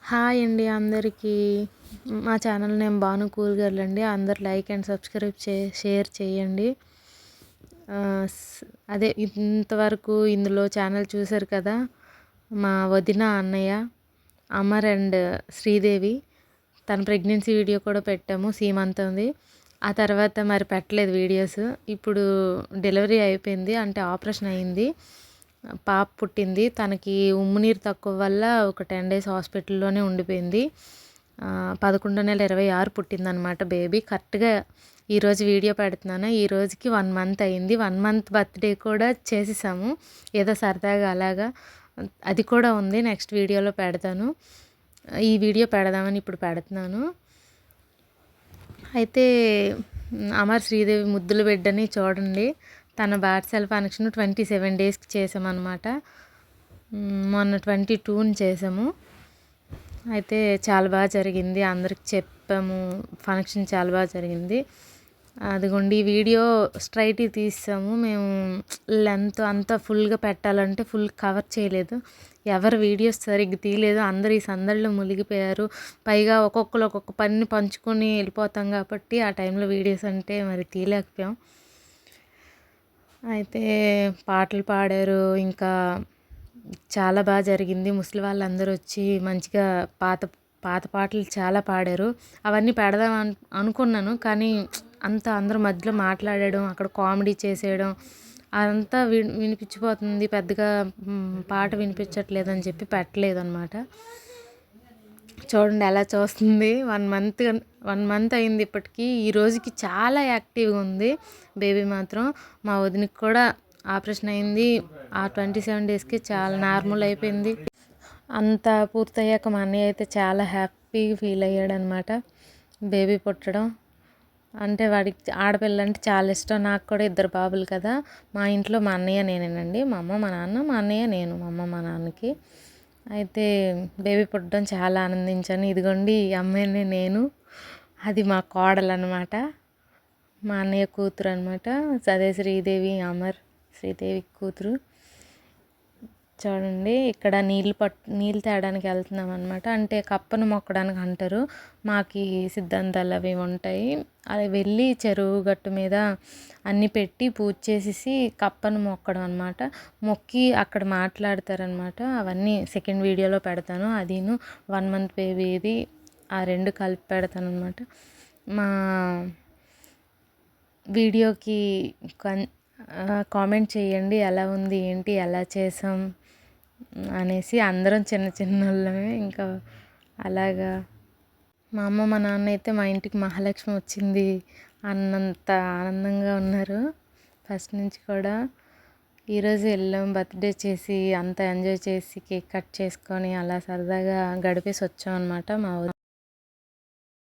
Hi అండి అందరికీ. మా channel name Bhanu cool girl అండి. అందరు లైక్ అండ్ సబ్స్క్రైబ్ షేర్ చేయండి. అదే ఇంతవరకు ఇందులో ఛానల్ చూశారు కదా, మా వదిన అన్నయ్య అమర్ అండ్ శ్రీదేవి తన ప్రెగ్నెన్సీ వీడియో కూడా పెట్టాము, సీమంతంది. ఆ తర్వాత మరి పెట్టలేదు వీడియోస్. ఇప్పుడు డెలివరీ అయిపోయింది, అంటే ఆపరేషన్ అయింది, పాప పుట్టింది. తనకి ఉమ్ము నీరు తక్కువ వల్ల ఒక 10 days హాస్పిటల్లోనే ఉండిపోయింది. 11 నెల 26 పుట్టిందనమాట బేబీ. కరెక్ట్గా ఈరోజు వీడియో పెడుతున్నాను. ఈ రోజుకి 1 month అయింది. 1 month బర్త్డే కూడా చేసేసాము, ఏదో సరదాగా అలాగా. అది కూడా ఉంది, నెక్స్ట్ వీడియోలో పెడతాను. ఈ వీడియో పెడదామని ఇప్పుడు పెడుతున్నాను. అయితే అమర్ శ్రీదేవి ముద్దుల బిడ్డని చూడండి. తన బార్సెల్ ఫంక్షన్ 27 daysకి చేసామన్నమాట. మొన్న 22ని చేసాము. అయితే చాలా బాగా జరిగింది, అందరికి చెప్పాము. ఫంక్షన్ చాలా బాగా జరిగింది. అదిగోండి ఈ వీడియో స్ట్రైట్ తీసాము మేము. లెంత్ అంతా ఫుల్గా పెట్టాలంటే ఫుల్ కవర్ చేయలేదు, ఎవరు వీడియోస్ సరిగ్గా తీయలేదు. అందరు ఈ సందడిలో మునిగిపోయారు. పైగా ఒక్కొక్కరు ఒక్కొక్క పనిని పంచుకొని వెళ్ళిపోతాం కాబట్టి ఆ టైంలో వీడియోస్ అంటే మరి తీయలేకపోయాం. అయితే పాటలు పాడారు, ఇంకా చాలా బాగా జరిగింది. ముసలి వాళ్ళందరూ వచ్చి మంచిగా పాత పాత పాటలు చాలా పాడారు. అవన్నీ పెడదాం అనుకున్నాను, కానీ అందరూ మధ్యలో మాట్లాడడం, అక్కడ కామెడీ చేసేయడం అదంతా వినిపించిపోతుంది, పెద్దగా పాట వినిపించట్లేదు అని చెప్పి పెట్టలేదు అనమాట. చూడండి ఎలా చూస్తుంది. 1 month అయింది ఇప్పటికీ. ఈ రోజుకి చాలా యాక్టివ్గా ఉంది బేబీ మాత్రం. మా వదినకి కూడా ఆపరేషన్ అయింది, ఆ 27 daysకి చాలా నార్మల్ అయిపోయింది. అంతా పూర్తయ్యాక మా అన్నయ్య అయితే చాలా హ్యాపీగా ఫీల్ అయ్యాడనమాట బేబీ పుట్టడం. అంటే వాడికి ఆడపిల్ల అంటే చాలా ఇష్టం. నాకు కూడా 2 బాబులు కదా. మా ఇంట్లో మా అన్నయ్య నేనేనండి, మా అమ్మ మా నాన్న, మా అన్నయ్య నేను, మా అమ్మ మా నాన్నకి. అయితే బేబీ పుట్టడం చాలా ఆనందించాను. ఇదిగోండి ఈ అమ్మాయిని నేను, అది మా కోడలు అనమాట, మా అన్నయ్య కూతురు అనమాట. అదే శ్రీదేవి, అమర్ శ్రీదేవి కూతురు. చూడండి ఇక్కడ నీళ్ళు తేడానికి వెళ్తున్నాం అనమాట. అంటే కప్పను మొక్కడానికి అంటారు, మాకు సిద్ధాంతాలు అవి ఉంటాయి. అది వెళ్ళి చెరువు గట్టు మీద అన్నీ పెట్టి పూజ చేసేసి కప్పను మొక్కడం అనమాట. మొక్కి అక్కడ మాట్లాడతారనమాట. అవన్నీ సెకండ్ వీడియోలో పెడతాను. అదిను 1 month బేబీది, ఆ 2 కలిపి పెడతాను అనమాట. మా వీడియోకి కామెంట్ చేయండి, ఎలా ఉంది ఏంటి, ఎలా చేసాం అనేసి. అందరం చిన్న చిన్నోళ్ళమే ఇంకా అలాగా. మా అమ్మ మా నాన్న అయితే మా ఇంటికి మహాలక్ష్మి వచ్చింది అన్నంత ఆనందంగా ఉన్నారు ఫస్ట్ నుంచి కూడా. ఈరోజు వెళ్ళాం, బర్త్డే చేసి అంతా ఎంజాయ్ చేసి కేక్ కట్ చేసుకొని అలా సరదాగా గడిపేసి వచ్చాం అనమాట. మా